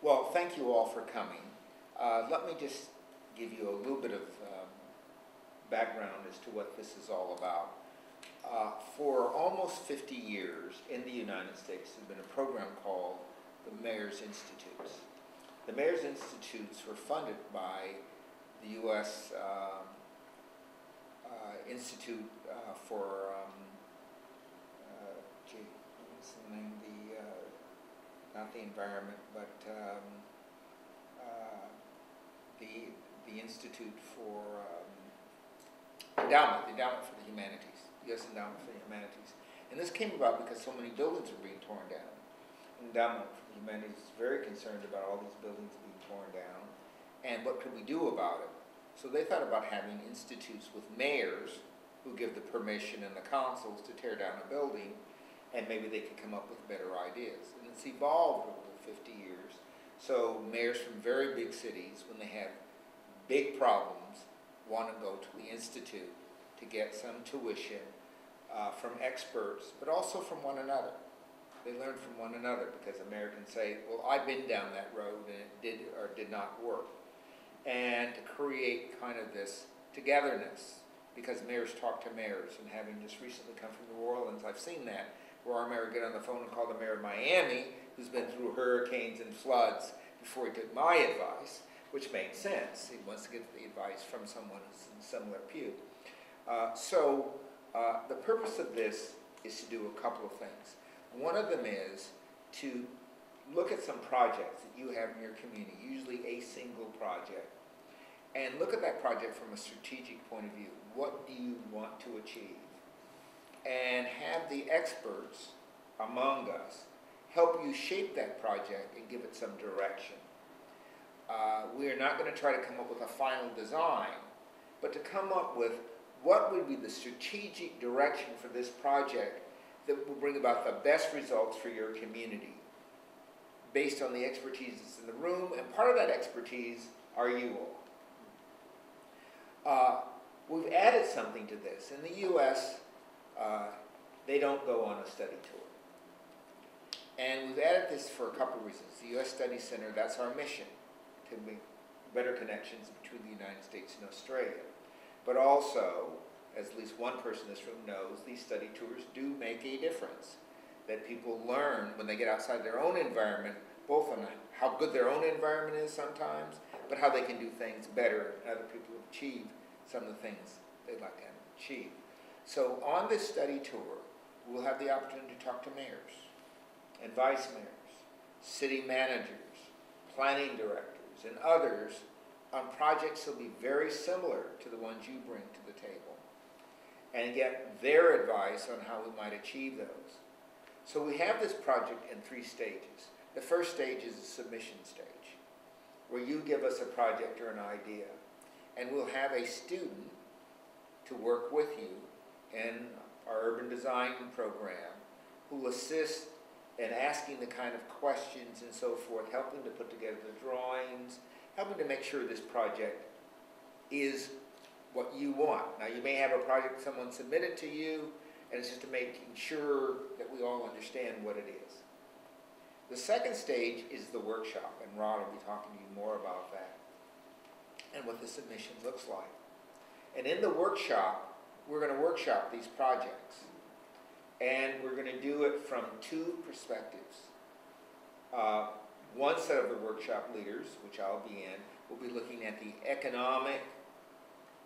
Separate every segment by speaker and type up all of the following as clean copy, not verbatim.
Speaker 1: Well, thank you all for coming. Let me just give you a little bit of background as to what this is all about. For almost 50 years in the United States, there's been a program called the Mayor's Institutes. The Mayor's Institutes were funded by the U.S. Institute for, what's the name? Not the environment, but the Institute for Endowment, the Endowment for the Humanities, U.S. Endowment for the Humanities. And this came about because so many buildings are being torn down. Endowment for the Humanities is very concerned about all these buildings being torn down, and what could we do about it? So they thought about having institutes with mayors who give the permission and the councils to tear down a building, and maybe they could come up with better ideas. And it's evolved over 50 years. So mayors from very big cities, when they have big problems, want to go to the Institute to get some tuition from experts, but also from one another. They learn from one another because a mayor can say, well, I've been down that road and it did or did not work. And to create kind of this togetherness, because mayors talk to mayors, and having just recently come from New Orleans, I've seen that, where our mayor would get on the phone and call the mayor of Miami, who's been through hurricanes and floods, before he took my advice, which made sense. He wants to get the advice from someone who's in a similar pew. The purpose of this is to do a couple of things. One of them is to look at some projects that you have in your community, usually a single project, and look at that project from a strategic point of view. What do you want to achieve? And have the experts among us help you shape that project and give it some direction. We are not going to try to come up with a final design, but to come up with what would be the strategic direction for this project that will bring about the best results for your community based on the expertise that's in the room, and part of that expertise are you all. We've added something to this. In the U.S., they don't go on a study tour. And we've added this for a couple of reasons. The U.S. Study Center, that's our mission, to make better connections between the United States and Australia. But also, as at least one person in this room knows, these study tours do make a difference. That people learn when they get outside their own environment, both on how good their own environment is sometimes, but how they can do things better and other people achieve some of the things they'd like to achieve. So on this study tour, we'll have the opportunity to talk to mayors and vice mayors, city managers, planning directors, and others on projects that will be very similar to the ones you bring to the table, and get their advice on how we might achieve those. So we have this project in 3 stages. The first stage is the submission stage, where you give us a project or an idea, and we'll have a student to work with you in our urban design program who will assist in asking the kind of questions and so forth, helping to put together the drawings, helping to make sure this project is what you want. Now, you may have a project someone submitted to you, and it's just making sure that we all understand what it is. The second stage is the workshop, and Rod will be talking to you more about that and what the submission looks like. And in the workshop, we're going to workshop these projects, and we're going to do it from 2 perspectives. One set of the workshop leaders, which I'll be in, will be looking at the economic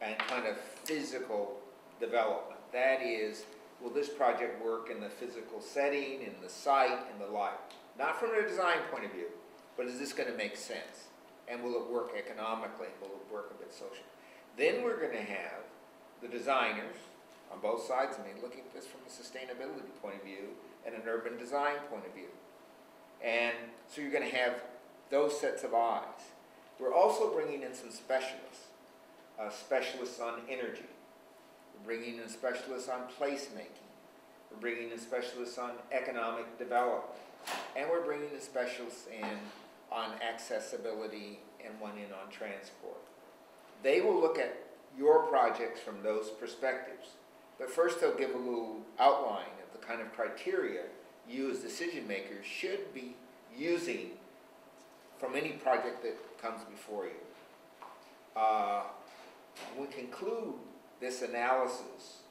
Speaker 1: and kind of physical development. That is, will this project work in the physical setting, in the site, and the like? Not from a design point of view, but is this going to make sense? And will it work economically? Will it work a bit social? Then we're going to have the designers on both sides of me looking at this from a sustainability point of view and an urban design point of view. And so you're going to have those sets of eyes. We're also bringing in some specialists, specialists on energy. We're bringing in specialists on placemaking. We're bringing in specialists on economic development. And we're bringing in specialists in on accessibility and one in on transport. They will look at your projects from those perspectives. But first they'll give a little outline of the kind of criteria you as decision makers should be using from any project that comes before you. When we conclude this analysis,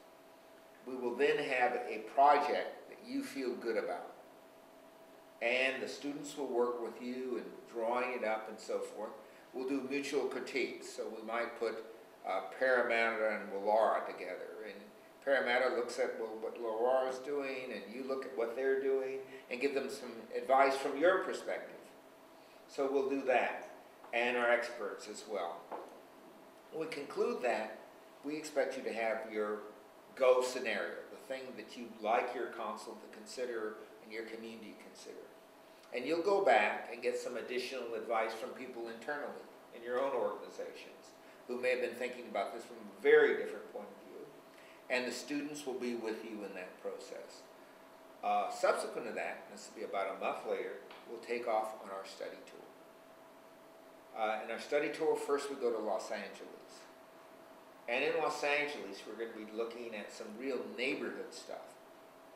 Speaker 1: we will then have a project that you feel good about. And the students will work with you in drawing it up and so forth. We'll do mutual critiques. So we might put Parramatta and Wallara together. And Parramatta looks at what Wallara is doing, and you look at what they're doing, and give them some advice from your perspective. So we'll do that, and our experts as well. When we conclude that, we expect you to have your go scenario, the thing that you'd like your council to consider and your community consider. And you'll go back and get some additional advice from people internally in your own organizations who may have been thinking about this from a very different point of view. And the students will be with you in that process. Subsequent to that, this will be about a month later, we'll take off on our study tour. In our study tour, first we go to Los Angeles. And in Los Angeles, we're going to be looking at some real neighborhood stuff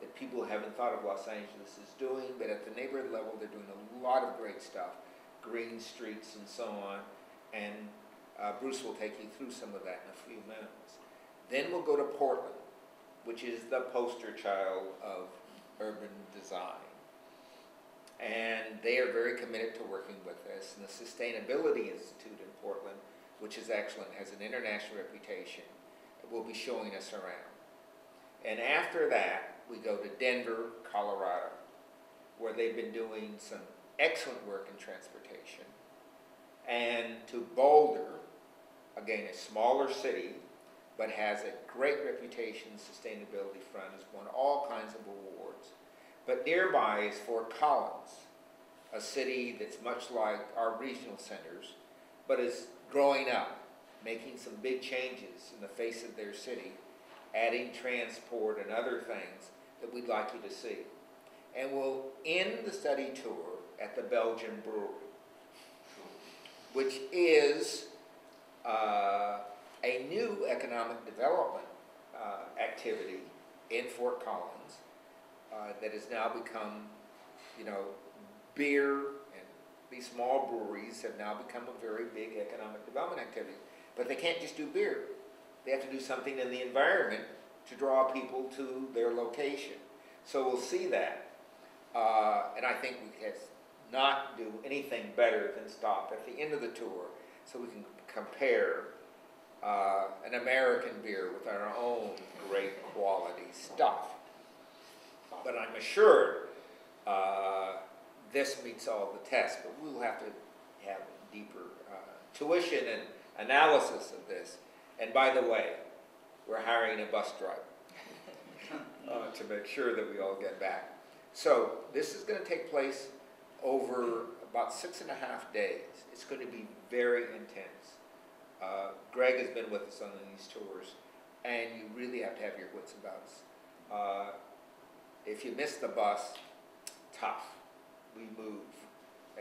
Speaker 1: that people haven't thought of Los Angeles as doing, but at the neighborhood level, they're doing a lot of great stuff, green streets and so on. And Bruce will take you through some of that in a few minutes. Then we'll go to Portland, which is the poster child of urban design. And they are very committed to working with us. And the Sustainability Institute in Portland, which is excellent, has an international reputation, will be showing us around. And after that, we go to Denver, Colorado, where they've been doing some excellent work in transportation. And to Boulder, again, a smaller city, but has a great reputation in sustainability front, has won all kinds of awards. But nearby is Fort Collins, a city that's much like our regional centers, but is growing up, making some big changes in the face of their city, adding transport and other things that we'd like you to see. And we'll end the study tour at the Belgian Brewery, which is a new economic development activity in Fort Collins that has now become, beer and these small breweries have now become a very big economic development activity. But they can't just do beer. They have to do something in the environment to draw people to their location. So we'll see that. And I think we can not do anything better than stop at the end of the tour so we can compare an American beer with our own great quality stuff. But I'm assured this meets all the tests, but we'll have to have deeper tuition and analysis of this. And by the way, we're hiring a bus driver to make sure that we all get back. So this is going to take place over about 6.5 days. It's going to be very intense. Greg has been with us on these tours, and you really have to have your wits about us. If you miss the bus, tough. We move,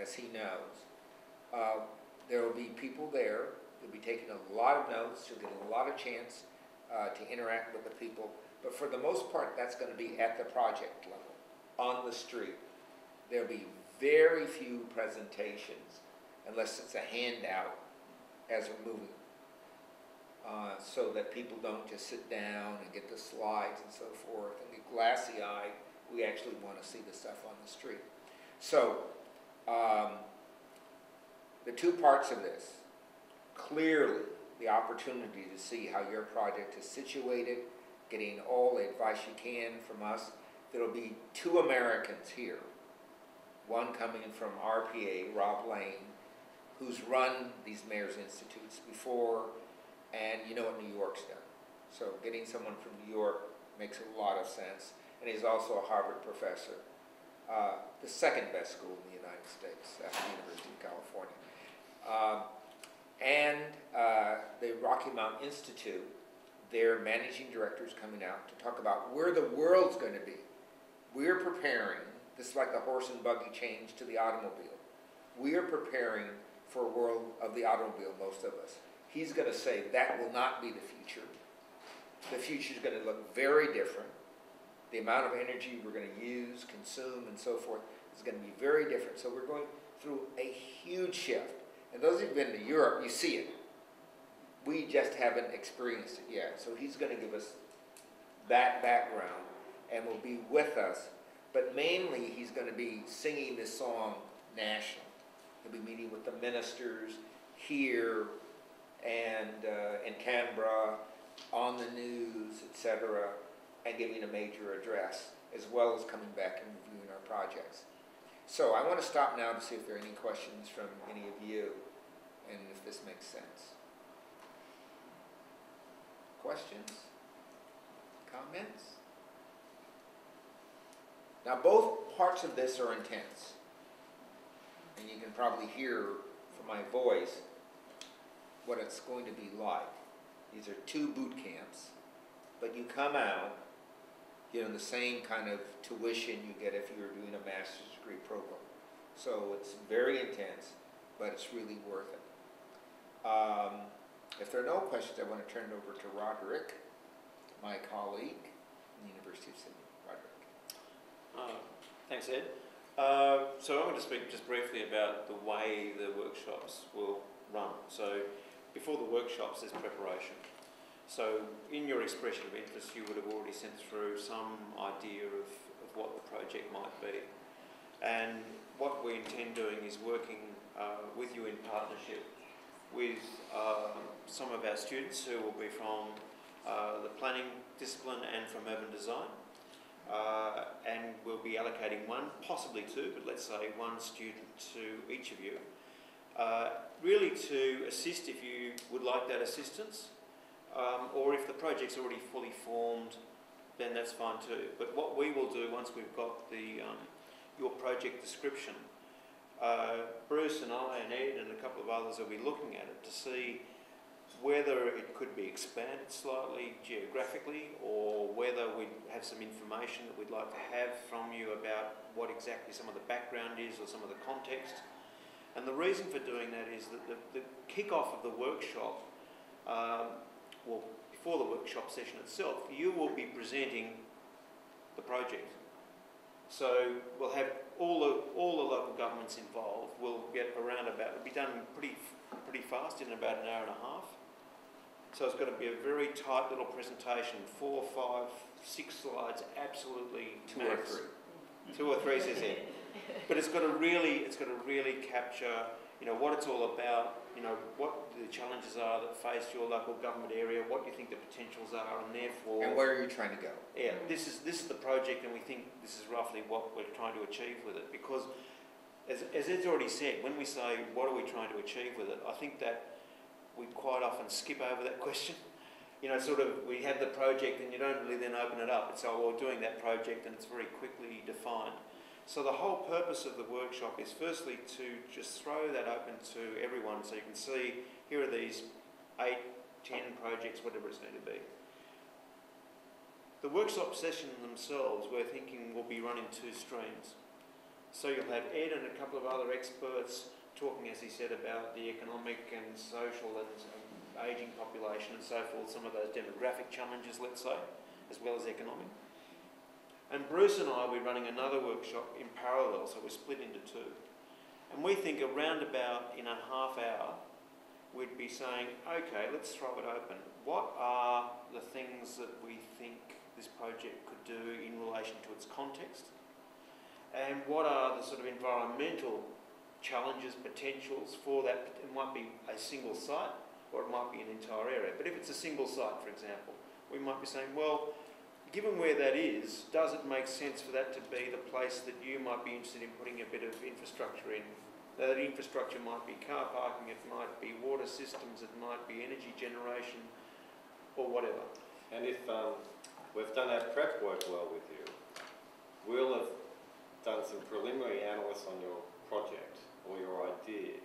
Speaker 1: as he knows. There will be people there. You'll be taking a lot of notes. You'll get a lot of chance to interact with the people. But for the most part, that's going to be at the project level, on the street. There'll be very few presentations, unless it's a handout as we're moving. So that people don't just sit down and get the slides and so forth and get glassy-eyed. We actually want to see the stuff on the street. So, the two parts of this, clearly the opportunity to see how your project is situated, getting all the advice you can from us. There will be 2 Americans here, one coming from RPA, Rob Lane, who's run these Mayor's Institutes before, and you know what New York's done. So getting someone from New York makes a lot of sense. And he's also a Harvard professor, the second best school in the United States after the University of California. The Rocky Mountain Institute, their managing director is coming out to talk about where the world's going to be. We're preparing, this is like the horse and buggy change to the automobile. We are preparing for a world of the automobile, most of us. He's going to say that will not be the future. The future is going to look very different. The amount of energy we're going to use, consume, and so forth is going to be very different. So we're going through a huge shift. And those who've been to Europe, you see it. We just haven't experienced it yet. So he's going to give us that background and will be with us. But mainly, he's going to be singing this song nationally. He'll be meeting with the ministers here and in Canberra, on the news, etc., and giving a major address, as well as coming back and reviewing our projects. So I want to stop now to see if there are any questions from any of you, and if this makes sense. Questions? Comments? Now both parts of this are intense, and you can probably hear from my voice what it's going to be like. These are 2 boot camps, but you come out, you know, the same kind of tuition you get if you were doing a master's degree program. So it's very intense, but it's really worth it. If there are no questions, I want to turn it over to Roderick, my colleague in the University of Sydney. Roderick.
Speaker 2: Thanks, Ed. So I'm going to speak just briefly about the way the workshops will run. So before the workshops, there's preparation. So in your expression of interest, you would have already sent through some idea of what the project might be. And what we intend doing is working with you in partnership with some of our students who will be from the planning discipline and from urban design. And we'll be allocating 1, possibly 2, but let's say 1 student to each of you. Really to assist if you would like that assistance, or if the project's already fully formed, then that's fine too. But what we will do once we've got the your project description, Bruce and I and Ed and a couple of others will be looking at it to see whether it could be expanded slightly geographically, or whether we have some information that we'd like to have from you about what exactly some of the background is or some of the context. And the reason for doing that is that the kick-off of the workshop, well, before the workshop session itself, you will be presenting the project. So we'll have all the local governments involved. We'll get around about, it'll be done pretty fast, in about an hour and a half. So it's going to be a very tight little presentation, 4, 5, 6 slides, absolutely
Speaker 1: 2 or 3.
Speaker 2: 2 or 3, says Ed. But it's got to really capture, you know, what it's all about, you know, what the challenges are that face your local government area, what you think the potentials are, and therefore.
Speaker 1: And where are you trying to go?
Speaker 2: Yeah, this is the project, and we think this is roughly what we're trying to achieve with it. Because, as Ed's already said, when we say what are we trying to achieve with it, I think that we quite often skip over that question. You know, sort of, we have the project and you don't really then open it up. It's, oh, well, we're doing that project, and it's very quickly defined. So the whole purpose of the workshop is firstly to just throw that open to everyone so you can see, here are these 8, 10 projects, whatever it's going to be. The workshop sessions themselves, we're thinking, will be run in 2 streams. So you'll have Ed and a couple of other experts talking, as he said, about the economic and social and ageing population and so forth, some of those demographic challenges, let's say, as well as economic. And Bruce and I will be running another workshop in parallel, so we're split into 2. And we think around about in a half hour, we'd be saying, okay, let's throw it open. What are the things that we think this project could do in relation to its context? And what are the sort of environmental challenges, potentials for that? It might be a single site, or it might be an entire area. But if it's a single site, for example, we might be saying, well, given where that is, does it make sense for that to be the place that you might be interested in putting a bit of infrastructure in? That infrastructure might be car parking, it might be water systems, it might be energy generation, or whatever.
Speaker 3: And if we've done our prep work well with you, we'll have done some preliminary analysis on your project or your idea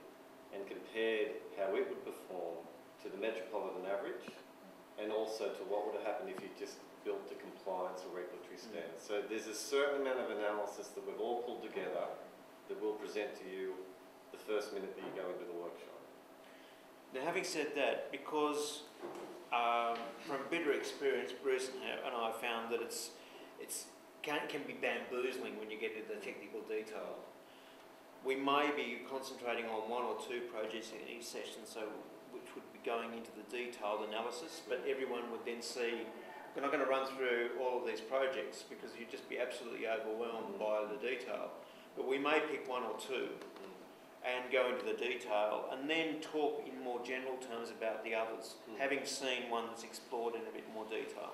Speaker 3: and compared how it would perform to the metropolitan average, and also to what would have happened if you just built to compliance or regulatory standards. So there's a certain amount of analysis that we've all pulled together that we'll present to you the first minute that you go into the workshop.
Speaker 2: Now, having said that, because from bitter experience, Bruce and I found that it can be bamboozling when you get into the technical detail. we may be concentrating on one or two projects in each session, so which would be going into the detailed analysis, but everyone would then see, we're not going to run through all of these projects because you'd just be absolutely overwhelmed by the detail, but we may pick one or two and go into the detail and then talk in more general terms about the others, having seen one that's explored in a bit more detail.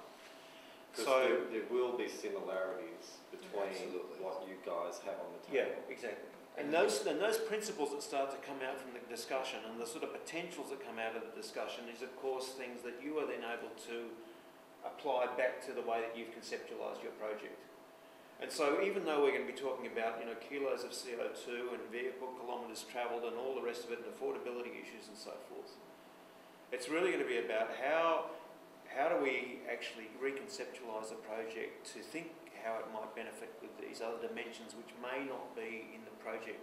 Speaker 3: Because there will be similarities between
Speaker 1: Absolutely.
Speaker 3: what you guys have on the
Speaker 2: Yeah,
Speaker 3: table.
Speaker 2: exactly. And those principles that start to come out from the discussion and the sort of potentials that come out of the discussion is, of course, things that you are then able to apply back to the way that you've conceptualised your project. And so even though we're going to be talking about, you know, kilos of CO2 and vehicle kilometres travelled and all the rest of it and affordability issues and so forth, it's really going to be about how do we actually reconceptualise a project to think how it might benefit with these other dimensions which may not be in the project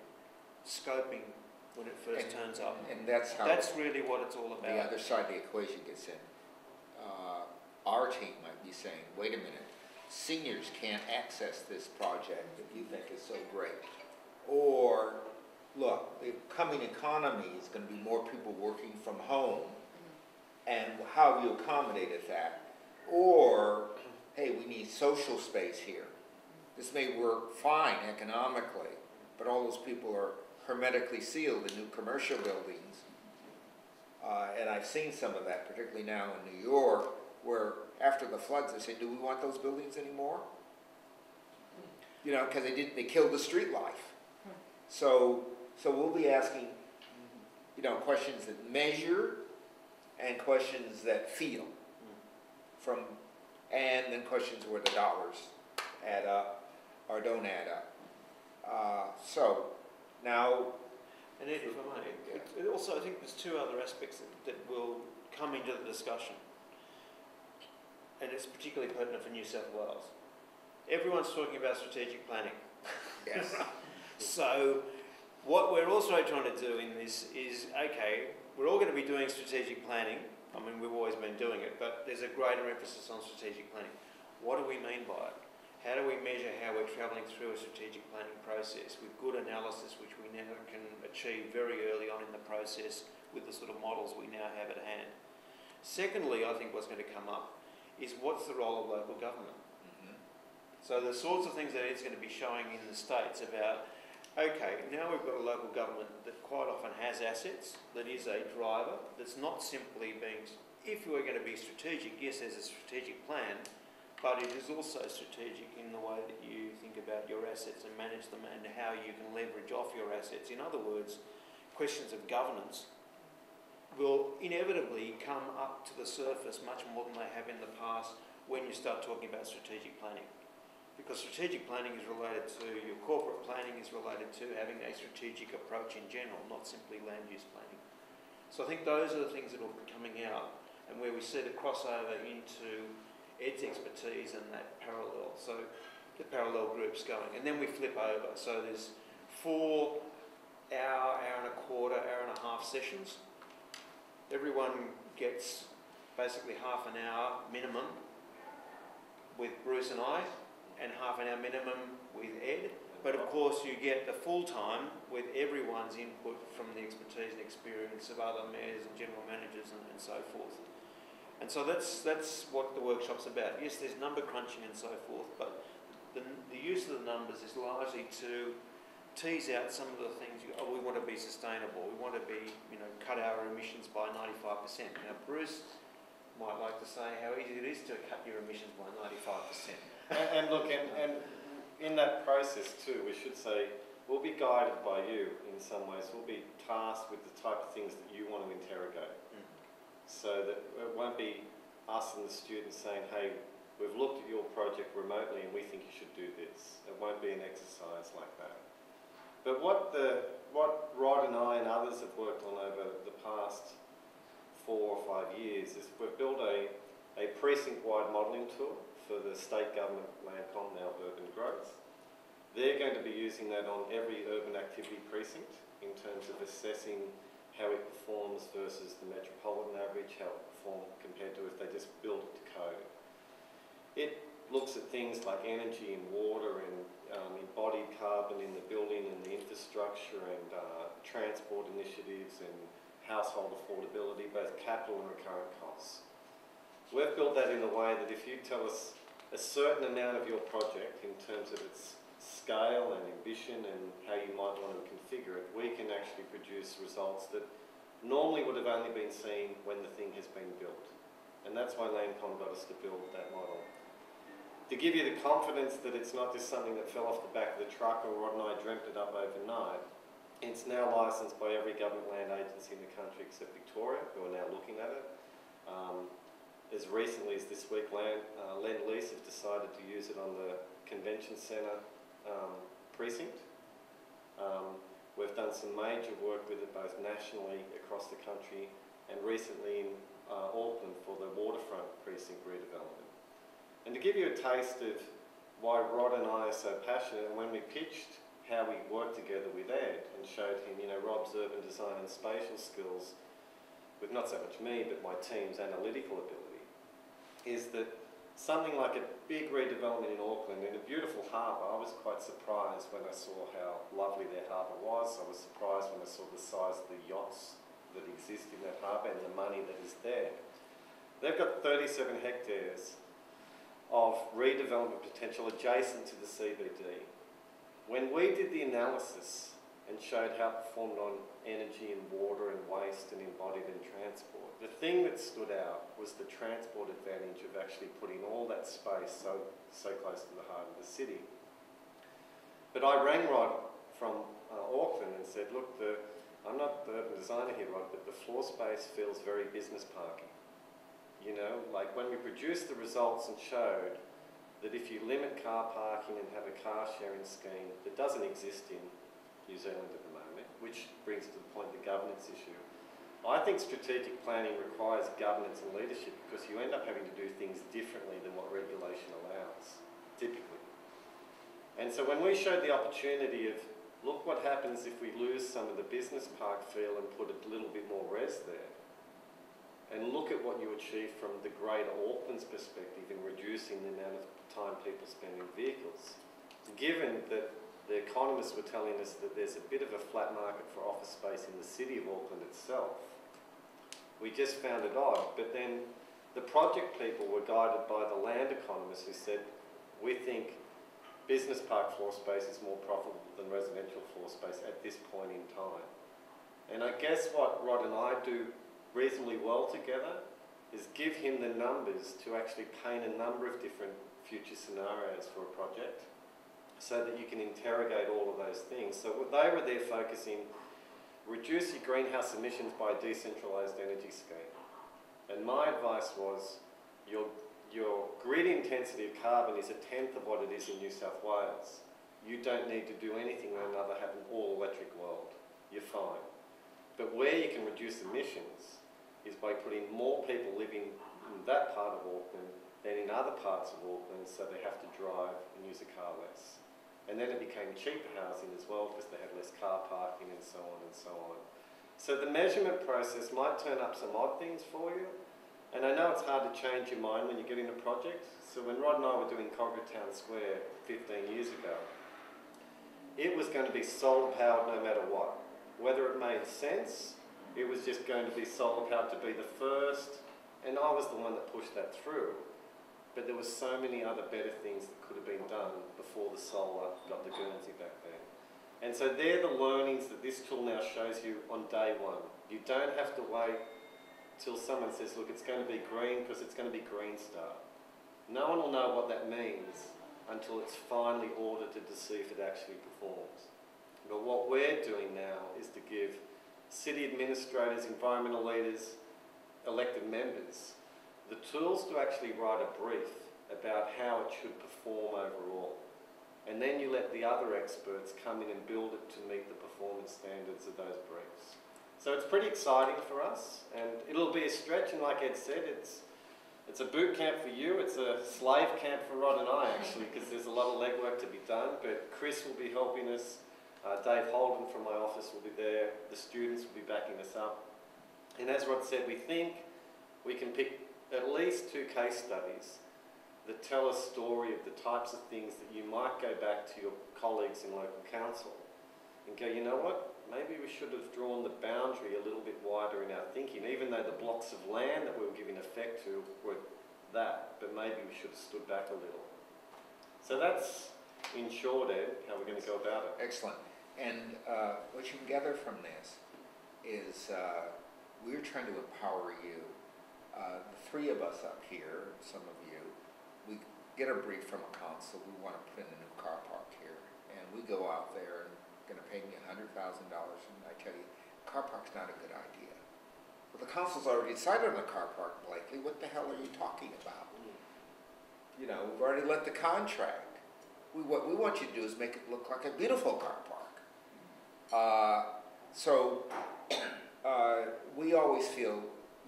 Speaker 2: scoping when it first turns up.
Speaker 1: And that's how
Speaker 2: That's really what it's all about.
Speaker 1: the other side of the equation gets in. Our team might be saying, wait a minute, seniors can't access this project that you think is so great. Or, look, the coming economy is going to be more people working from home, and how have you accommodated that? Or, hey, we need social space here. This may work fine economically, but all those people are hermetically sealed in new commercial buildings. And I've seen some of that, particularly now in New York, where after the floods they say, do we want those buildings anymore? You know, because they killed the street life. So we'll be asking, you know, questions that measure and questions that feel and then questions where the dollars add up or don't add up. So now,
Speaker 2: And Ed, if I may, it also I think there's two other aspects that will come into the discussion, and it's particularly pertinent for New South Wales. Everyone's talking about strategic planning.
Speaker 1: yes,
Speaker 2: So what we're also trying to do in this is, okay, we're all going to be doing strategic planning. I mean, we've always been doing it, but there's a greater emphasis on strategic planning. What do we mean by it? How do we measure how we're travelling through a strategic planning process with good analysis, which we now can achieve very early on in the process with the sort of models we now have at hand? Secondly, I think what's going to come up is what's the role of local government? So the sorts of things that it's going to be showing in the States about, okay, now we've got a local government that quite often has assets, that is a driver, that's not simply being, if we're going to be strategic, yes, there's a strategic plan, but it is also strategic in the way that you think about your assets and manage them and how you can leverage off your assets. In other words, questions of governance will inevitably come up to the surface much more than they have in the past when you start talking about strategic planning. Because strategic planning is related to, your corporate planning is related to having a strategic approach in general, not simply land use planning. So I think those are the things that will be coming out and where we see the crossover into Ed's expertise and that parallel, so the parallel groups going. And then we flip over, so there's 4 hour and a quarter, hour and a half sessions. Everyone gets basically half an hour minimum with Bruce and I, and half an hour minimum with Ed. But of course you get the full time with everyone's input from the expertise and experience of other mayors and general managers and so forth. And so that's what the workshop's about. Yes, there's number crunching and so forth, but the use of the numbers is largely to tease out some of the things. We want to be sustainable. We want to be, cut our emissions by 95%. Now, Bruce might like to say how easy it is to cut your emissions by 95%.
Speaker 3: And look, and in that process too, we should say, we'll be guided by you in some ways. We'll be tasked with the type of things that you want to interrogate. So that it won't be us and the students saying, hey, we've looked at your project remotely and we think you should do this. It won't be an exercise like that. But what Rod and I and others have worked on over the past 4 or 5 years is we've built a precinct-wide modelling tool for the state government Landcom, now Urban Growth. They're going to be using that on every urban activity precinct in terms of assessing how it performs versus the metropolitan average, how it performs compared to if they just build it to code. It looks at things like energy and water and embodied carbon in the building and the infrastructure initiatives and household affordability, both capital and recurrent costs. We've built that in a way that if you tell us a certain amount of your project in terms of its scale and ambition and how you might want to configure it, we can actually produce results that normally would have only been seen when the thing has been built. And that's why Landcom got us to build that model. To give you the confidence that it's not just something that fell off the back of the truck or Rod and I dreamt it up overnight, it's now licensed by every government land agency in the country except Victoria, who are now looking at it. As recently as this week, Lend-Lease have decided to use it on the Convention Centre precinct. We've done some major work with it both nationally across the country and recently in Auckland for the waterfront precinct redevelopment. And to give you a taste of why Rod and I are so passionate, and when we pitched how we worked together with Ed and showed him, you know, Rob's urban design and spatial skills, with not so much me, but my team's analytical ability, is that something like a big redevelopment in Auckland in a beautiful harbour, I was quite surprised when I saw how lovely their harbour was. I was surprised when I saw the size of the yachts that exist in that harbour and the money that is there. They've got 37 hectares of redevelopment potential adjacent to the CBD. When we did the analysis and showed how it performed on energy and water and waste and embodied in transport, the thing that stood out was the transport advantage of actually putting all that space so close to the heart of the city. But I rang Rod from Auckland and said, look, I'm not the urban designer here, Rod, but the floor space feels very business parky. You know, like when we produced the results and showed that if you limit car parking and have a car sharing scheme that doesn't exist in New Zealand at the moment, which brings to the point the governance issue, I think strategic planning requires governance and leadership because you end up having to do things differently than what regulation allows, typically. And so when we showed the opportunity of, look what happens if we lose some of the business park feel and put a little bit more res there, and look at what you achieve from the greater Auckland's perspective in reducing the amount of time people spend in vehicles. Given that the economists were telling us that there's a bit of a flat market for office space in the city of Auckland itself, we just found it odd. But then the project people were guided by the land economists who said, we think business park floor space is more profitable than residential floor space at this point in time. And I guess what Rod and I do reasonably well together is give him the numbers to actually paint a number of different future scenarios for a project so that you can interrogate all of those things. So they were there focusing, reduce your greenhouse emissions by a decentralised energy scheme. And my advice was, your grid intensity of carbon is 1/10 of what it is in New South Wales. You don't need to do anything or another have an all-electric world. You're fine. But where you can reduce emissions is by putting more people living in that part of Auckland than in other parts of Auckland, so they have to drive and use a car less. And then it became cheaper housing as well because they had less car parking and so on and so on. So the measurement process might turn up some odd things for you, and I know it's hard to change your mind when you get in a project. So when Rod and I were doing Conquer Town Square 15 years ago, it was going to be solar powered no matter what. Whether it made sense, it was just going to be solar powered to be the first, and I was the one that pushed that through. But there were so many other better things that could have been done before the solar got the Guernsey back then. And so they're the learnings that this tool now shows you on day one. You don't have to wait till someone says, look, it's going to be green because it's going to be Green Star. No one will know what that means until it's finally audited to see if it actually performs. But what we're doing now is to give city administrators, environmental leaders, elected members, the tools to actually write a brief about how it should perform overall. And then you let the other experts come in and build it to meet the performance standards of those briefs. So it's pretty exciting for us, and it'll be a stretch, and like Ed said, it's a boot camp for you, it's a slave camp for Rod and I actually, because there's a lot of legwork to be done, but Chris will be helping us. Dave Holden from my office will be there, the students will be backing us up. And as Rod said, we think we can pick at least 2 case studies that tell a story of the types of things that you might go back to your colleagues in local council and go, you know what, maybe we should have drawn the boundary a little bit wider in our thinking, even though the blocks of land that we were giving effect to were that, but maybe we should have stood back a little. So that's, in short, Ed, how we're going to go about it.
Speaker 1: Excellent. And what you can gather from this is we're trying to empower you. The three of us up here, some of you, we get a brief from a council. We want to put in a new car park here. And we go out there and going to pay me $100,000. And I tell you, car park's not a good idea. Well, the council's already decided on a car park, Blakely. What the hell are you talking about? You know, we've already let the contract. What we want you to do is make it look like a beautiful car park. So we always feel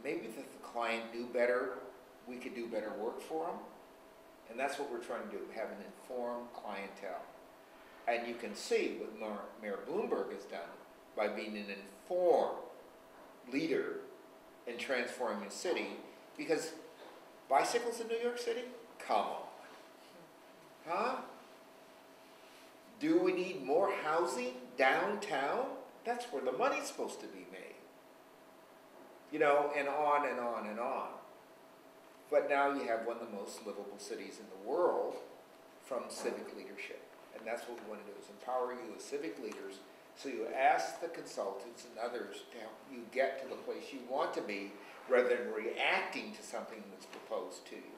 Speaker 1: maybe if the client knew better, we could do better work for them. And that's what we're trying to do, have an informed clientele. And you can see what Mayor Bloomberg has done by being an informed leader in transforming the city, because bicycles in New York City? Come on. Huh? Do we need more housing downtown? That's where the money's supposed to be made. You know, and on and on and on. But now you have one of the most livable cities in the world from civic leadership. And that's what we want to do, is empower you as civic leaders, so you ask the consultants and others to help you get to the place you want to be, rather than reacting to something that's proposed to you.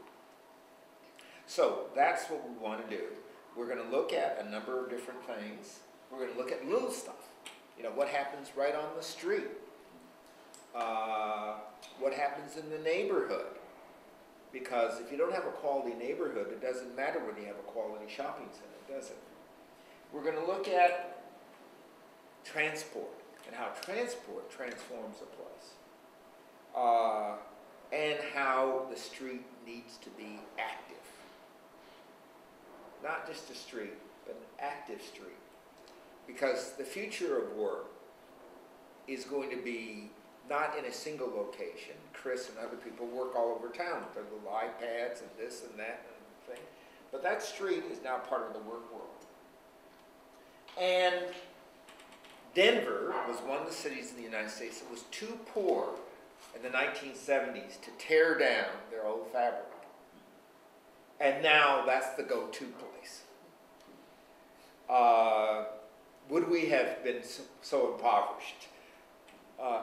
Speaker 1: So that's what we want to do. We're going to look at a number of different things. We're going to look at little stuff. You know, what happens right on the street? What happens in the neighborhood? Because if you don't have a quality neighborhood, it doesn't matter whether you have a quality shopping center, does it? We're going to look at transport and how transport transforms a place. And how the street needs to be active. Not just a street, but an active street. Because the future of work is going to be not in a single location. Chris and other people work all over town with their little iPads and this and that and thing. But that street is now part of the work world. And Denver was one of the cities in the United States that was too poor in the 1970s to tear down their old fabric. And now that's the go-to place. Would we have been so impoverished?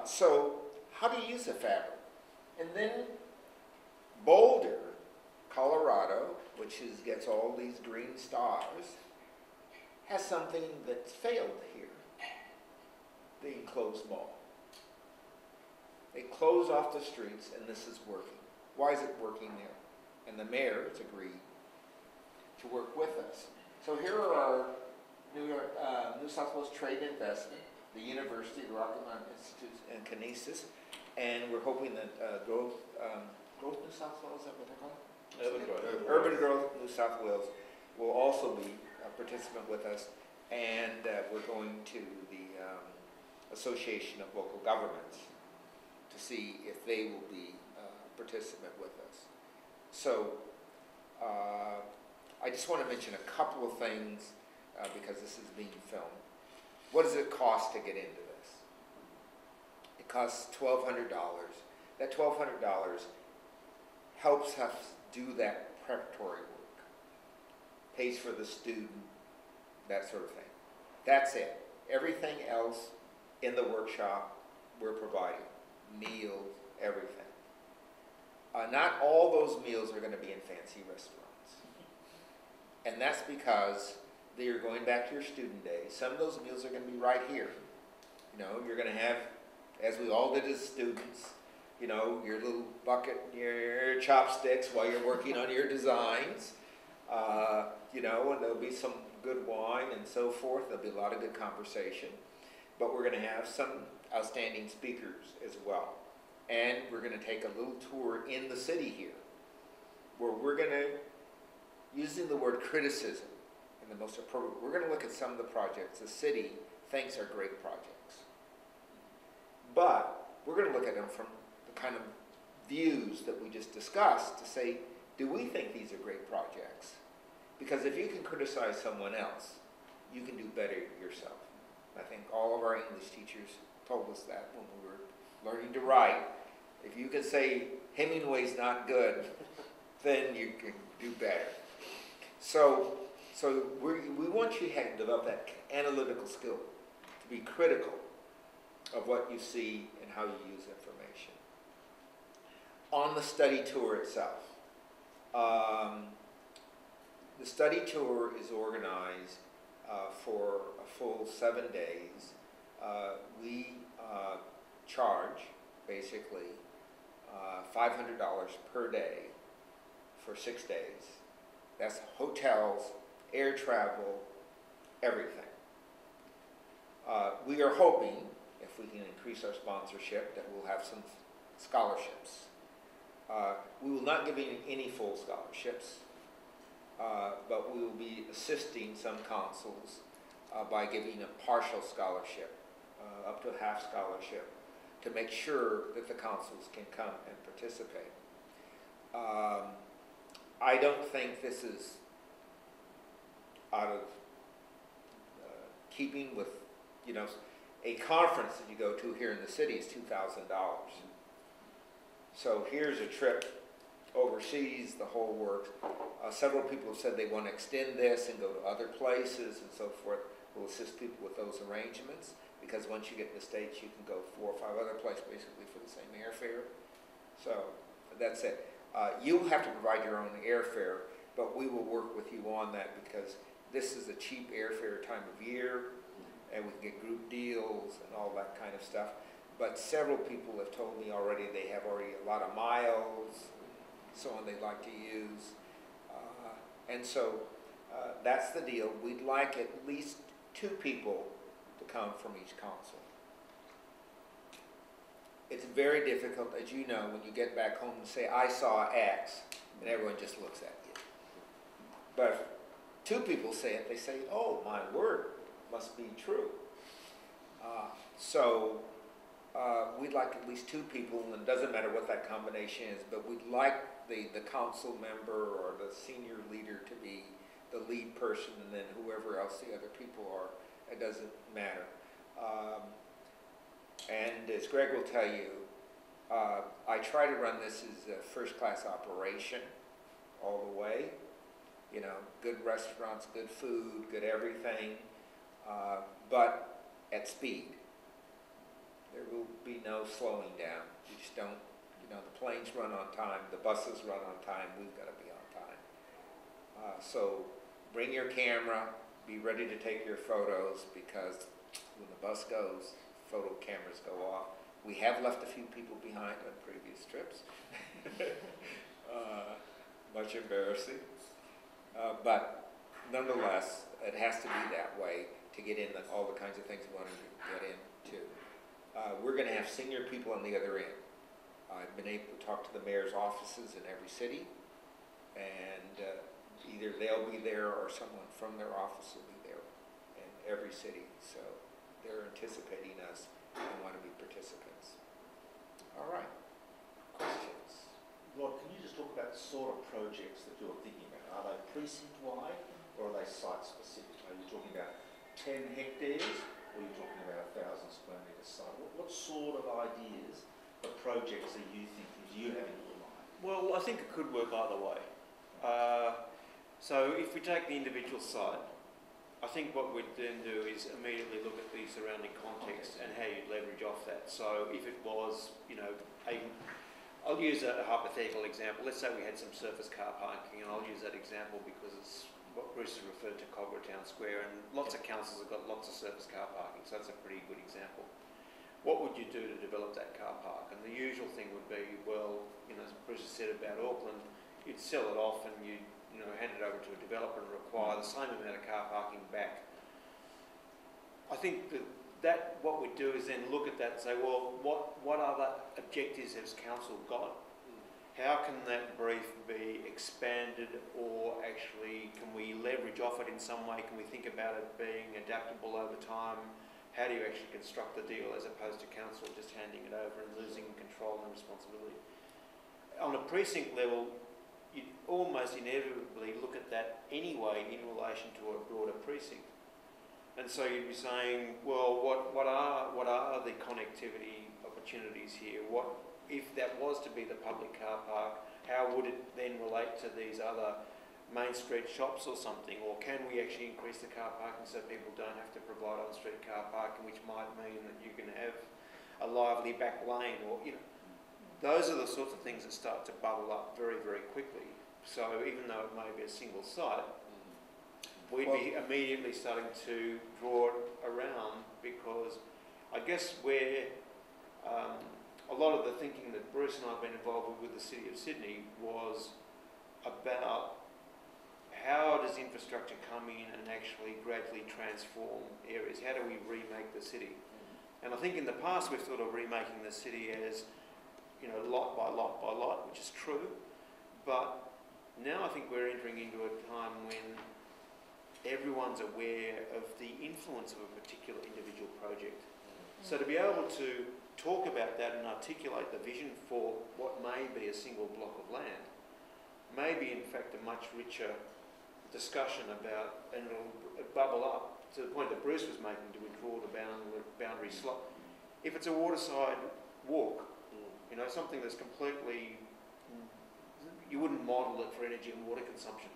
Speaker 1: So how do you use the fabric? And then Boulder, Colorado, which gets all these green stars, has something that's failed here, the enclosed mall. They close off the streets, and this is working. Why is it working there? And the mayor has agreed to work with us. So here are our New South Wales Trade and Investment, the University, the Rocky Mountain Institute, and Kinesis, and we're hoping that Growth New South Wales, is that what they're called? Urban Growth New South Wales will also be a participant with us, and we're going to the Association of Local Governments to see if they will be a participant with us. So I just want to mention a couple of things because this is being filmed. What does it cost to get into this? It costs $1,200. That $1,200 helps us do that preparatory work, pays for the student, that sort of thing. That's it. Everything else in the workshop we're providing. Meals, everything. Not all those meals are going to be in fancy restaurants. And that's because you're going back to your student day. Some of those meals are going to be right here. You know, you're going to have, as we all did as students, you know, your little bucket, your chopsticks while you're working on your designs. You know, and there'll be some good wine and so forth. There'll be a lot of good conversation. But we're going to have some outstanding speakers as well. And we're going to take a little tour in the city here, where we're going to, using the word criticism in the most appropriate, we're going to look at some of the projects the city thinks are great projects. But we're going to look at them from the kind of views that we just discussed to say, do we think these are great projects? Because if you can criticize someone else, you can do better yourself. I think all of our English teachers told us that when we were learning to write. If you can say Hemingway's not good, then you can do better. So we want you to develop that analytical skill, to be critical of what you see and how you use information. On the study tour itself, the study tour is organized for a full 7 days. We charge, basically, $500 per day for 6 days. That's hotels, air travel, everything. We are hoping, if we can increase our sponsorship, that we'll have some scholarships. We will not give any full scholarships, but we will be assisting some consuls by giving a partial scholarship, up to a half scholarship, to make sure that the consuls can come and participate. I don't think this is out of keeping with, a conference that you go to here in the city is $2,000. So here's a trip overseas, the whole works. Several people have said they want to extend this and go to other places and so forth. We'll assist people with those arrangements, because once you get in the States, you can go 4 or 5 other places basically for the same airfare. So that's it. You'll have to provide your own airfare, but we will work with you on that, because this is a cheap airfare time of year, and we can get group deals and all that kind of stuff. But several people have told me already they have already a lot of miles, so on, they'd like to use. And so that's the deal. We'd like at least 2 people to come from each consul. It's very difficult, as you know, when you get back home and say, I saw X, and everyone just looks at you. But if 2 people say it, they say, oh, my word, must be true. We'd like at least 2 people, and it doesn't matter what that combination is, but we'd like the council member or the senior leader to be the lead person, and then whoever else the other people are, it doesn't matter. And as Greg will tell you, I try to run this as a first-class operation all the way. Good restaurants, good food, good everything, but at speed. There will be no slowing down. You just don't, the planes run on time, the buses run on time, we've got to be on time. So bring your camera, be ready to take your photos, because when the bus goes, photo cameras go off. We have left a few people behind on previous trips. Much embarrassing. But nonetheless, it has to be that way to get in all the kinds of things we want to get into. We're going to have senior people on the other end. I've been able to talk to the mayor's offices in every city, and either they'll be there or someone from their office will be there in every city. So they're anticipating us and want to be participants. All right. Questions?
Speaker 4: Rod, can you just talk about the sort of projects that you're thinking about? Are they precinct-wide or are they site-specific? Are you talking about 10 hectares or are you talking about 1,000 square metre site? What sort of ideas or projects are you thinking, do you have in your mind?
Speaker 2: Well, I think it could work either way. So if we take the individual site, I think what we'd then do is immediately look at the surrounding context and how you'd leverage off that. So if it was, I'll use a hypothetical example. Let's say we had some surface car parking, and I'll use that example because it's what Bruce has referred to Cogra Town Square, and lots of councils have got lots of surface car parking, so that's a pretty good example. What would you do to develop that car park? And the usual thing would be, well, as Bruce has said about Auckland, you'd sell it off and you'd hand it over to a developer and require the same amount of car parking back. I think that what we'd do is then look at that and say, well, what other objectives has council got? How can that brief be expanded, or actually can we leverage off it in some way? Can we think about it being adaptable over time? How do you actually construct the deal as opposed to council just handing it over and losing control and responsibility? On a precinct level, you almost inevitably look at that anyway in relation to a broader precinct. And so you'd be saying, well, what are the connectivity opportunities here? What if that was to be the public car park? How would it then relate to these other main street shops or something? Or can we actually increase the car parking so people don't have to provide on-street car parking, which might mean that you can have a lively back lane, or those are the sorts of things that start to bubble up very, very quickly. So even though it may be a single site, we'd be immediately starting to draw it around, because I guess where a lot of the thinking that Bruce and I have been involved with the City of Sydney was about how does infrastructure come in and actually gradually transform areas? How do we remake the city? And I think in the past we've thought of remaking the city as, lot by lot by lot, which is true. But now I think we're entering into a time when everyone's aware of the influence of a particular individual project. So to be able to talk about that and articulate the vision for what may be a single block of land may be in fact a much richer discussion about, and it'll bubble up to the point that Bruce was making, to withdraw the boundary slot. If it's a waterside walk, something that's completely, you wouldn't model it for energy and water consumption.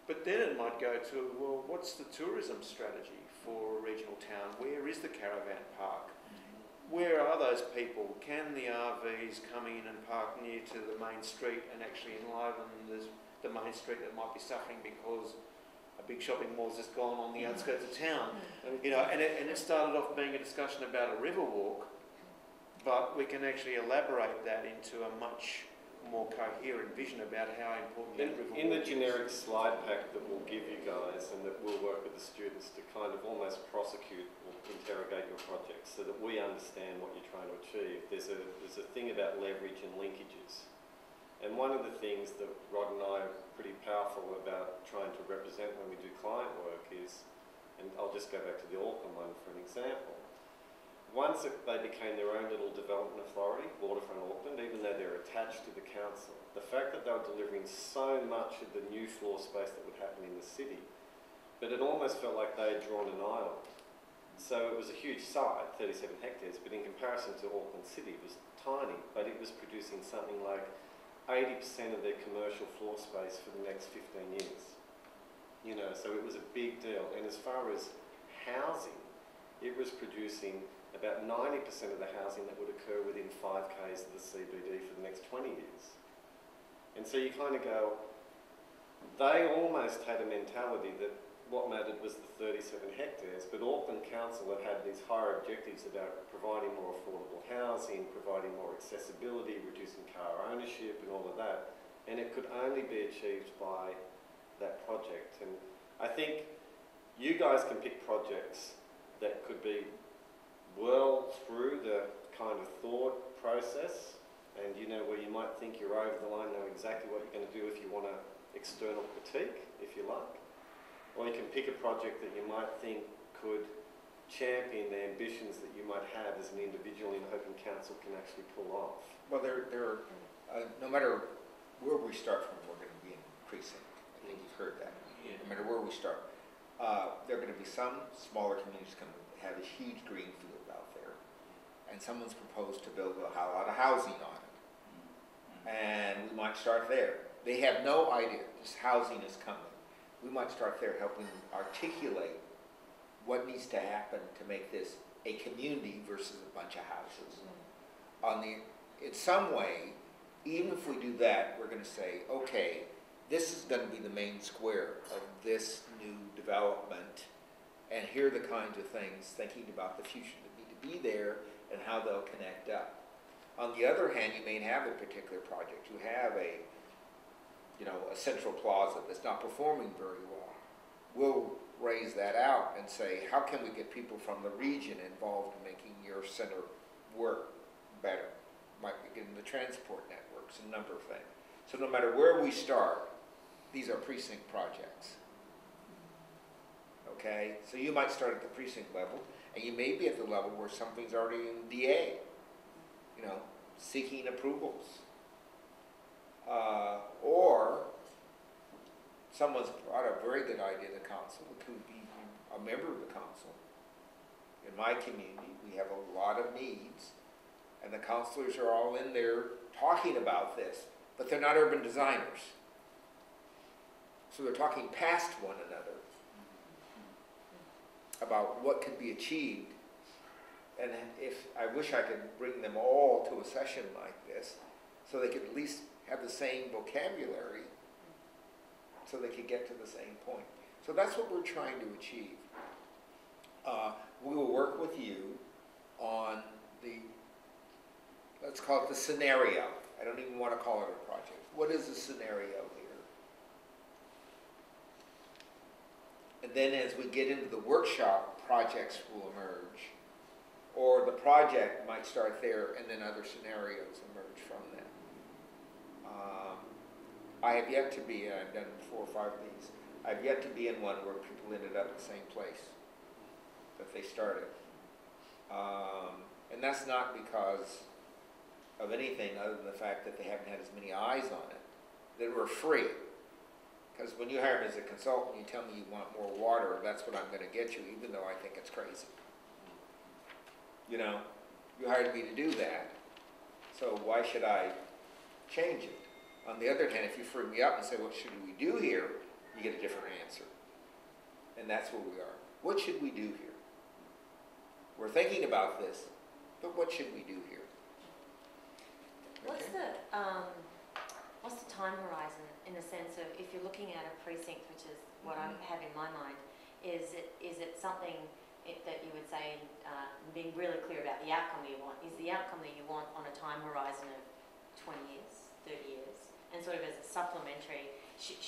Speaker 2: But then it might go to, well, what's the tourism strategy for a regional town? Where is the caravan park? Where are those people? Can the RVs come in and park near to the main street and actually enliven the main street that might be suffering because a big shopping mall's just gone on the outskirts of town? And it started off being a discussion about a river walk, but we can actually elaborate that into a much more coherent vision about how important that river walk is.
Speaker 3: In the generic slide pack that we'll give you guys, and that we'll work with the students to kind of almost prosecute or interrogate your projects so that we understand what you're trying to achieve, there's a thing about leverage and linkages. And one of the things that Rod and I are pretty powerful about trying to represent when we do client work is, and I'll just go back to the Auckland one for an example. Once they became their own little development authority, Waterfront Auckland, even though they're attached to the council, the fact that they were delivering so much of the new floor space that would happen in the city, but it almost felt like they had drawn an island. So it was a huge site, 37 hectares, but in comparison to Auckland City, it was tiny, but it was producing something like 80% of their commercial floor space for the next 15 years. So it was a big deal. And as far as housing, it was producing about 90% of the housing that would occur within 5 k's of the CBD for the next 20 years. And so you kind of go, they almost had a mentality that what mattered was the 37 hectares, but Auckland Council had these higher objectives about providing more affordable housing, providing more accessibility, reducing car ownership and all of that, and it could only be achieved by that project. And I think you guys can pick projects that could be well through the kind of thought process, and where you might think you're over the line, know exactly what you're going to do if you want an external critique, if you like. Or you can pick a project that you might think could champion the ambitions that you might have as an individual in Open Council can actually pull off.
Speaker 1: Well, no matter where we start from, we're going to be increasing. I think you've heard that.
Speaker 2: Yeah.
Speaker 1: No matter where we start. There are going to be some smaller communities going to have a huge green field out there, and someone's proposed to build a lot of housing on it. And we might start there. They have no idea this housing is coming. We might start there, helping them articulate what needs to happen to make this a community versus a bunch of houses. In some way, even if we do that, we're going to say, okay, this is going to be the main square of this new development, and here are the kinds of things, thinking about the future that need to be there and how they'll connect up. On the other hand, you may have a particular project. You have a central plaza that's not performing very well. We'll raise that out and say, how can we get people from the region involved in making your center work better? Might be getting the transport networks, a number of things. So no matter where we start, these are precinct projects. Okay? So you might start at the precinct level, and you may be at the level where something's already in DA, seeking approvals. Or someone's brought a very good idea to council. It could be a member of the council. In my community, we have a lot of needs, and the councilors are all in there talking about this, but they're not urban designers. So they're talking past one another about what could be achieved. And I wish I could bring them all to a session like this, so they could at least have the same vocabulary, so they could get to the same point. So that's what we're trying to achieve. We will work with you on the, let's call it the scenario. I don't even want to call it a project. What is the scenario here? And then as we get into the workshop, projects will emerge. Or the project might start there and then other scenarios emerge from that. I have yet to be, and I've done 4 or 5 of these, I've yet to be in one where people ended up in the same place that they started. And that's not because of anything other than the fact that they haven't had as many eyes on it, that were free. Because when you hire me as a consultant, you tell me you want more water, that's what I'm going to get you, even though I think it's crazy. You know, you hired me to do that, so why should I change it? On the other hand, if you free me up and say, what should we do here, you get a different answer. And that's where we are. What should we do here? We're thinking about this, but what should we do here?
Speaker 5: What's the time horizon in the sense of, if you're looking at a precinct, which is what I have in my mind, is it something that you would say, being really clear about the outcome you want, is the outcome that you want on a time horizon of 20 years, 30 years? And sort of as a supplementary, should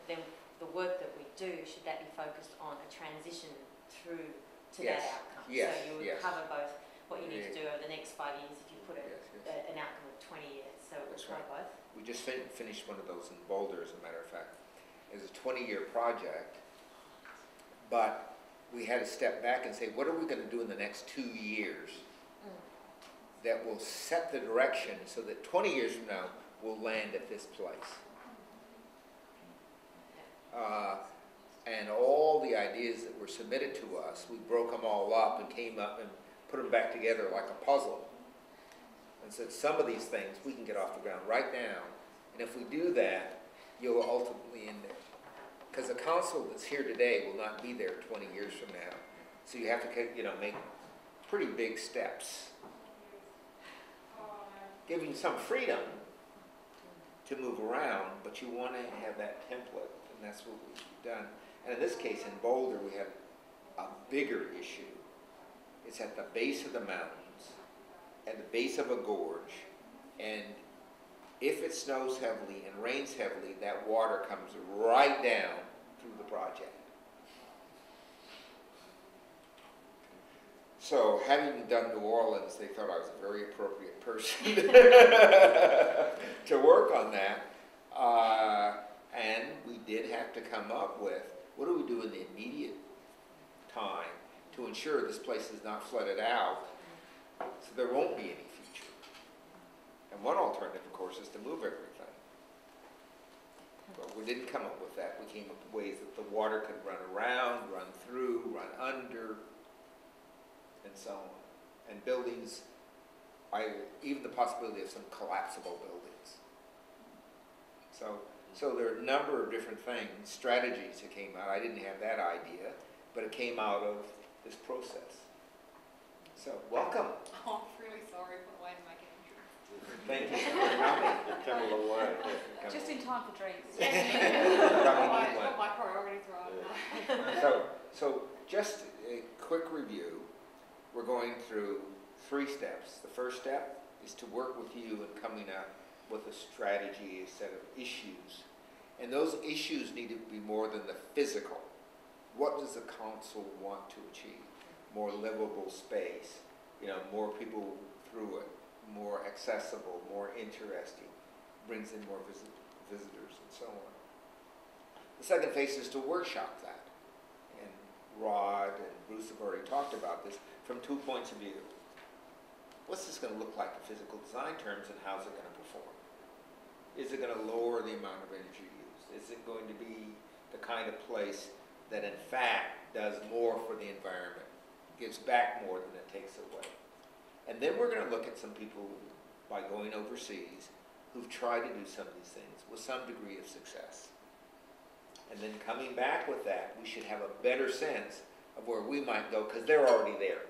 Speaker 5: then the work that we do, should that be focused on a transition through to
Speaker 1: Yes.
Speaker 5: that outcome?
Speaker 1: Yes.
Speaker 5: So you would
Speaker 1: Yes.
Speaker 5: cover both what you need to
Speaker 1: Yeah.
Speaker 5: do over the next 5 years if you put an outcome of 20 years. So it would
Speaker 1: That's
Speaker 5: cover
Speaker 1: right.
Speaker 5: both.
Speaker 1: We just finished one of those in Boulder, as a matter of fact. It was a 20-year project, but we had to step back and say, what are we going to do in the next 2 years that will set the direction so that 20 years from now, we'll land at this place. And all the ideas that were submitted to us, we broke them all up and came up and put them back together like a puzzle. And said, some of these things we can get off the ground right now. And if we do that, you'll ultimately end it. Because the council that's here today will not be there 20 years from now. So you have to, make pretty big steps. Giving some freedom to move around, but you want to have that template, and that's what we've done. And in this case, in Boulder, we have a bigger issue. It's at the base of the mountains, at the base of a gorge, and if it snows heavily and rains heavily, that water comes right down through the project. So, having done New Orleans, they thought I was a very appropriate person to work on that. And we did have to come up with, what do we do in the immediate time to ensure this place is not flooded out, so there won't be any future. And one alternative, of course, is to move everything. But we didn't come up with that. We came up with ways that the water could run around, run through, run under, and so on. And buildings, even the possibility of some collapsible buildings. So there are a number of different things, strategies that came out. I didn't have that idea, but it came out of this process. So, welcome.
Speaker 6: Oh, I'm really sorry for the way to make an entrance.
Speaker 1: Thank you for coming.
Speaker 3: You've come a long way.
Speaker 6: Just in time for drinks.
Speaker 1: Got
Speaker 6: my priorities right.
Speaker 1: So just a quick review. We're going through 3 steps. The first step is to work with you in coming up with a strategy, a set of issues. And those issues need to be more than the physical. What does the council want to achieve? More livable space, more people through it, more accessible, more interesting, brings in more visitors and so on. The second phase is to workshop that. And Rod and Bruce have already talked about this from 2 points of view. What's this going to look like in physical design terms, and how's it going to perform? Is it going to lower the amount of energy used? Is it going to be the kind of place that in fact does more for the environment, gives back more than it takes away. And then we're going to look at some people, by going overseas, who've tried to do some of these things with some degree of success. And then coming back with that, we should have a better sense of where we might go, because they're already there.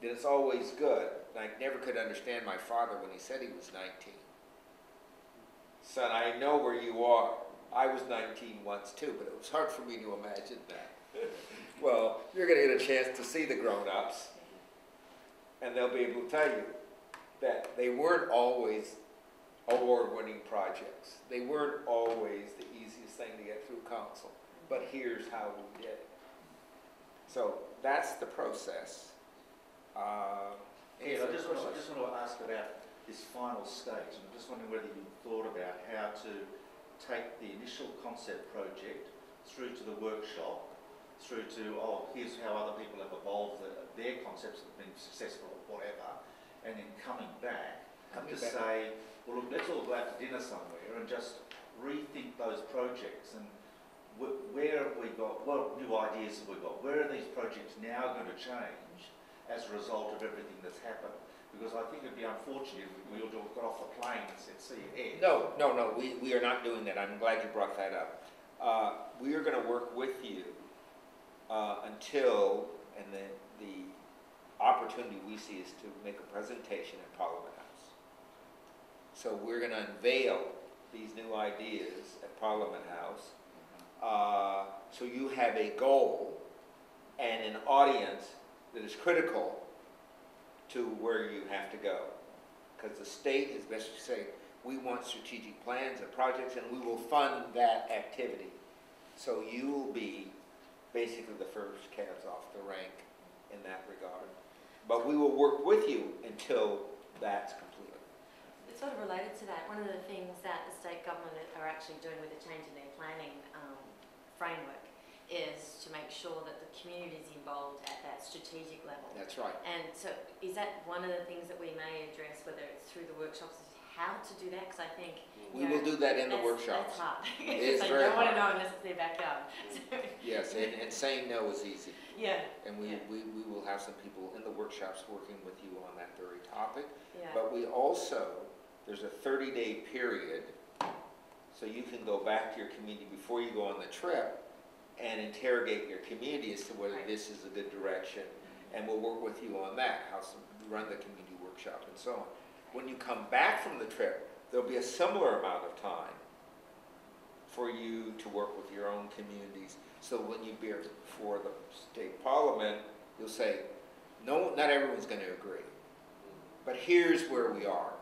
Speaker 1: Then it's always good. I never could understand my father when he said he was 19. Son, I know where you are. I was 19 once too, but it was hard for me to imagine that. Well, you're going to get a chance to see the grown-ups, and they'll be able to tell you that they weren't always award-winning projects. They weren't always the easiest thing to get through council, but here's how we did it. So that's the process.
Speaker 4: Yeah, I just want to ask about this final stage, and I'm just wondering whether you thought about how to take the initial concept project through to the workshop, through to, oh, here's how other people have evolved their concepts have been successful or whatever, and then coming back to say, well, look, let's all go out to dinner somewhere and just rethink those projects, and where have we got, what new ideas have we got, where are these projects now going to change as a result of everything that's happened? Because I think it'd be unfortunate if we all got off the plane and said, see you ahead.
Speaker 1: No, we are not doing that. I'm glad you brought that up. We are going to work with you until, and then the opportunity we see is to make a presentation at Parliament House. So we're going to unveil these new ideas at Parliament House. So you have a goal and an audience that is critical to where you have to go. Because the state, as best you say, we want strategic plans and projects, and we will fund that activity. So you will be basically the first cabs off the rank in that regard. But we will work with you until that's completed.
Speaker 5: It's sort of related to that. One of the things that the state government are actually doing with the change in their planning framework is to make sure that the community is involved at that strategic level.
Speaker 1: That's right.
Speaker 5: And so is that one of the things that we may address, whether it's through the workshops, is how to do that? Because I think
Speaker 1: We will do that in the workshops.
Speaker 5: That's hard.
Speaker 1: It is
Speaker 5: so
Speaker 1: very
Speaker 5: you don't want to
Speaker 1: hard.
Speaker 5: know unless it's their backyard.
Speaker 1: Yes, and saying no is easy.
Speaker 5: Yeah.
Speaker 1: And we will have some people in the workshops working with you on that very topic.
Speaker 5: Yeah.
Speaker 1: But we also, there's a 30-day period, so you can go back to your community before you go on the trip and interrogate your community as to whether
Speaker 5: Right.
Speaker 1: this is a good direction. And we'll work with you on that, how to run the community workshop and so on. When you come back from the trip, there'll be a similar amount of time for you to work with your own communities. So when you be before the state parliament, you'll say, no, not everyone's going to agree, but here's where we are.